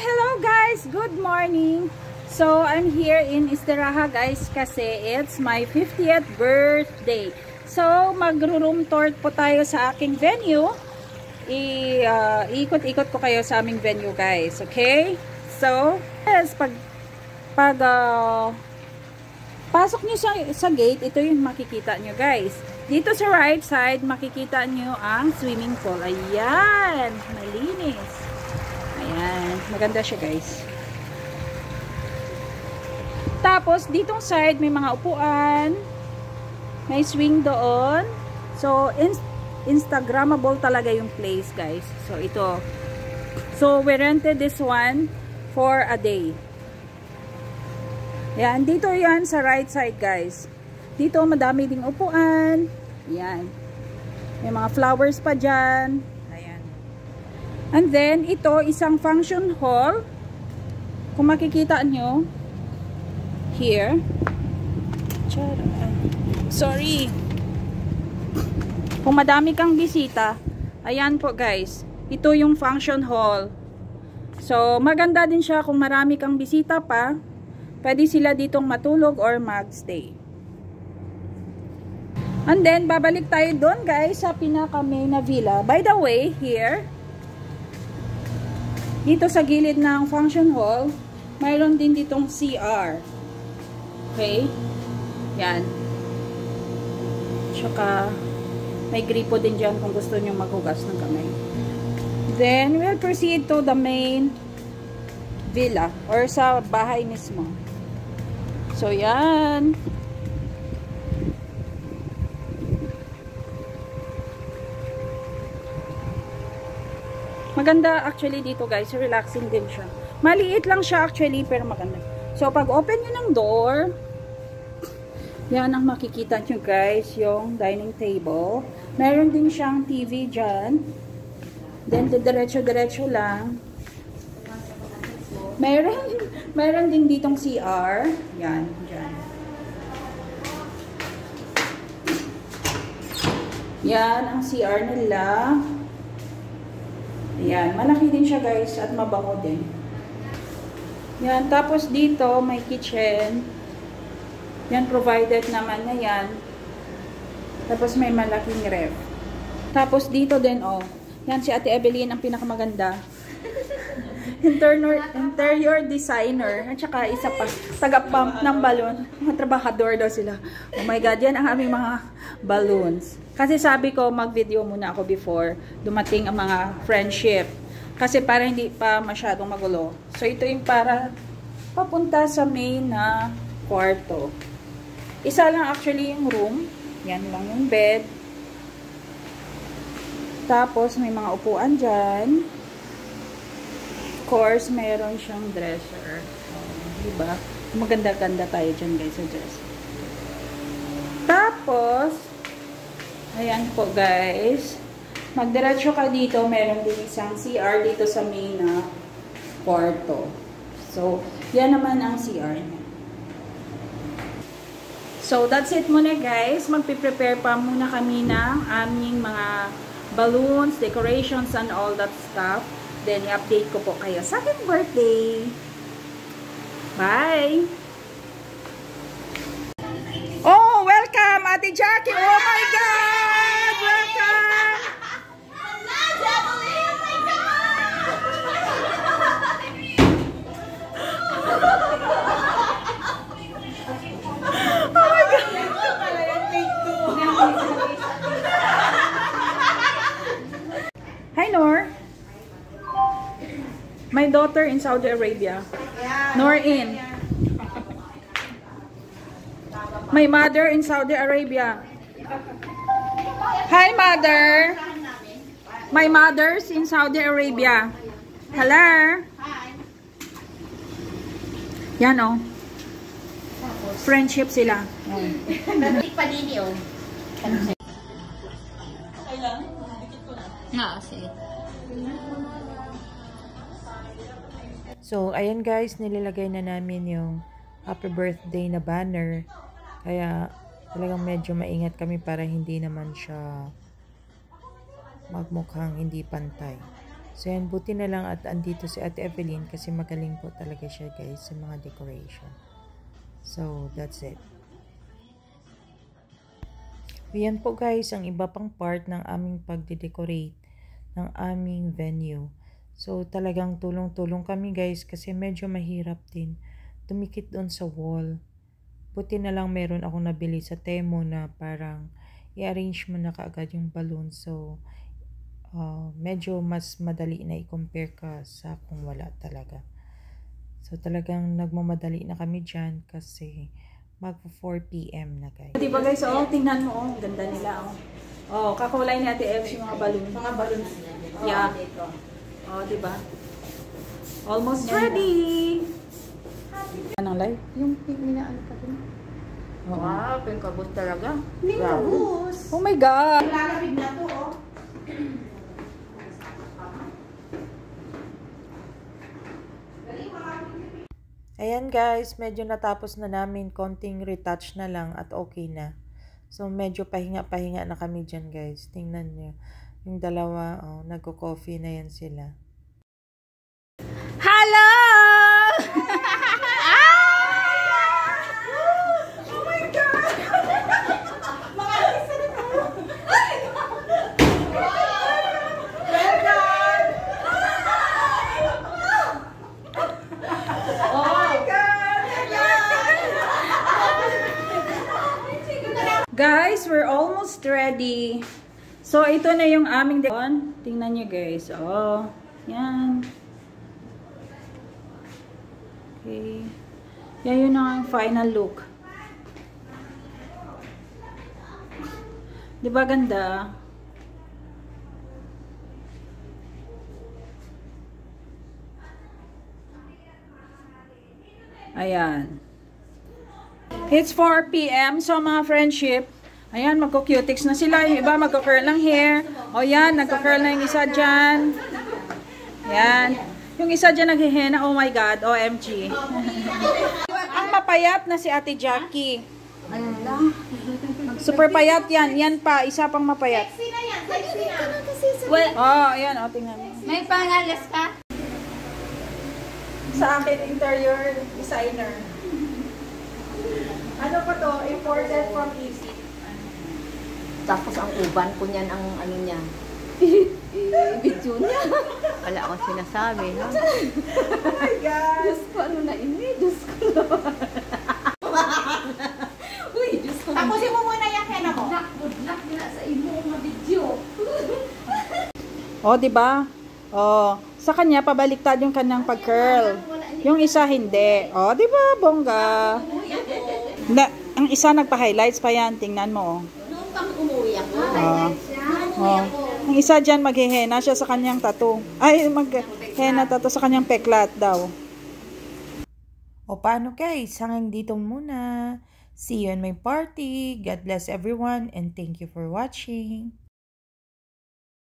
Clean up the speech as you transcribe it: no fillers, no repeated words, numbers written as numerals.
Hello guys! Good morning! So, I'm here in Istiraha guys kasi it's my 50th birthday. So, mag-room tour po tayo sa aking venue. Iikot-ikot ko kayo sa aming venue guys. Okay? So, yes, pasok nyo sa gate, ito yung makikita nyo guys. Dito sa right side, makikita nyo ang swimming pool. Ayan! Malinis. Ayan. Maganda siya guys. Tapos, ditong side, may mga upuan. May swing doon. So, Instagrammable talaga yung place guys. So, ito. So, we rented this one for a day. Ayan. Dito yan sa right side guys. Dito, madami ding upuan. Ayan. May mga flowers pa dyan. Ayan. And then, ito, isang function hall. Kung makikita nyo, here. Sorry. Kung madami kang bisita, ayan po guys. Ito yung function hall. So, maganda din siya kung marami kang bisita pa. Pwede sila ditong matulog or magstay. And then, babalik tayo doon guys sa pinaka-main na villa. By the way, here, dito sa gilid ng function hall, mayroon din ditong CR. Okay? Yan. Tsaka, may gripo din dyan kung gusto nyo maghugas ng kamay. Then, we'll proceed to the main villa or sa bahay mismo. So, yan. Maganda actually dito guys, relaxing din siya. Maliit lang siya actually pero maganda. So pag open nyo ng door, yan ang makikita nyo guys, yung dining table. Meron din siyang TV dyan. Then diretso-diretso lang. Meron din ditong CR. Yan, dyan. Yan ang CR nila. Ayan, malaki din siya guys at mabango din. Yan, tapos dito may kitchen. Yan, provided naman na yan. Tapos may malaking ref. Tapos dito din, oh. Yan, si Ate Evelyn ang pinakamaganda. Interior designer. At saka isa pa, taga-pump ng balloon. Mga trabahador daw sila. Oh my God, yan ang aming mga balloons. Kasi sabi ko, mag-video muna ako before dumating ang mga friendship. Kasi para hindi pa masyadong magulo. So, ito yung para papunta sa main na kwarto. Isa lang actually yung room. Yan lang yung bed. Tapos, may mga upuan dyan. Of course, mayroon siyang dresser. Diba? Maganda-ganda tayo dyan guys sa dresser. Tapos, ayan po guys. Magdiretso ka dito. Meron din isang CR dito sa main na kwarto. So, yan naman ang CR niya. So, that's it muna guys. Magpiprepare pa muna kami ng aming mga balloons, decorations, and all that stuff. Then, i-update ko po kayo sa aking birthday. Bye! Oh, welcome, Ate Jackie! Oh my God! Welcome! Oh my God! Hi, Nor. My daughter in Saudi Arabia. Norin. My mother in Saudi Arabia. Hi, mother. My mother's in Saudi Arabia. Hello. Yan o. Friendship sila. Panini o. Nga, sige. So, ayan guys, nililagay na namin yung happy birthday na banner. Kaya, talagang medyo maingat kami para hindi naman siya magmukhang hindi pantay. So yan, buti na lang at andito si Ate Evelyn kasi magaling po talaga siya guys sa mga decoration. So that's it. Yan po guys ang iba pang part ng aming pagde-decorate ng aming venue. So talagang tulong-tulong kami guys kasi medyo mahirap din tumikit doon sa wall. Buti na lang meron akong nabili sa Temo na parang i-arrange mo na kaagad yung balloon. So medyo mas madali na i-compare ka sa kung wala talaga. So talagang nagmamadali na kami dyan kasi mag 4 PM na guys. Diba guys, tingnan mo, ganda nila, kakulay ni Ate Ev yung mga balloon. Mga balloons. Yeah. Diba? Almost ready! Anong live? Yung pink na ano ka din. Wow, pink kabos talaga. Pink kabos! Oh my God! Lalapig na to, Ayan guys, medyo natapos na namin, konting retouch na lang at okay na. So medyo pahinga-pahinga na kami dyan guys. Tingnan nyo, yung dalawa, nagko-coffee na yan sila. Hello! Guys, we're almost ready. So, ito na yung aming decon. Tingnan nyo guys. Yan. Okay. Yan yun ang final look. Diba ganda? Ayan. It's 4 PM. So, mga friendship, ayan, magko-cutics na sila. Yung iba, magko-curl ng hair. Yan, nagko-curl na yung isa dyan. Yan. Yung isa dyan naghihena. Oh my God, OMG. Ang mapayat na si Ate Jackie. Super payat yan. Yan pa, isa pang mapayat. Sexy na yan, sexy na. Well, ayan, tingnan mo. May pangalas ka? Sa akin, interior designer. Ano pa to? Imported from Egypt. Tapos ang uban ko niyan, ang ano niya. Video niya. Wala akong sinasabi, no? Oh my God! Diyos ko, ano na ini? Diyos ko naman. Uy, Diyos ko. Tapusin mo muna yung kena mo. Good luck na sa imo mga video. Diba? Sa kanya, pabaliktad yung kanyang pag-curl. Yung isa, hindi. Diba? Bongga. Ang isa nagpa-highlights pa yan. Tingnan mo. Noong pang umuwi ako. Ang isa dyan, maghihena siya sa kanyang tattoo. Ay, maghihena tattoo sa kanyang peklat daw. Paano guys? Hanggang dito muna. See you in my party. God bless everyone and thank you for watching.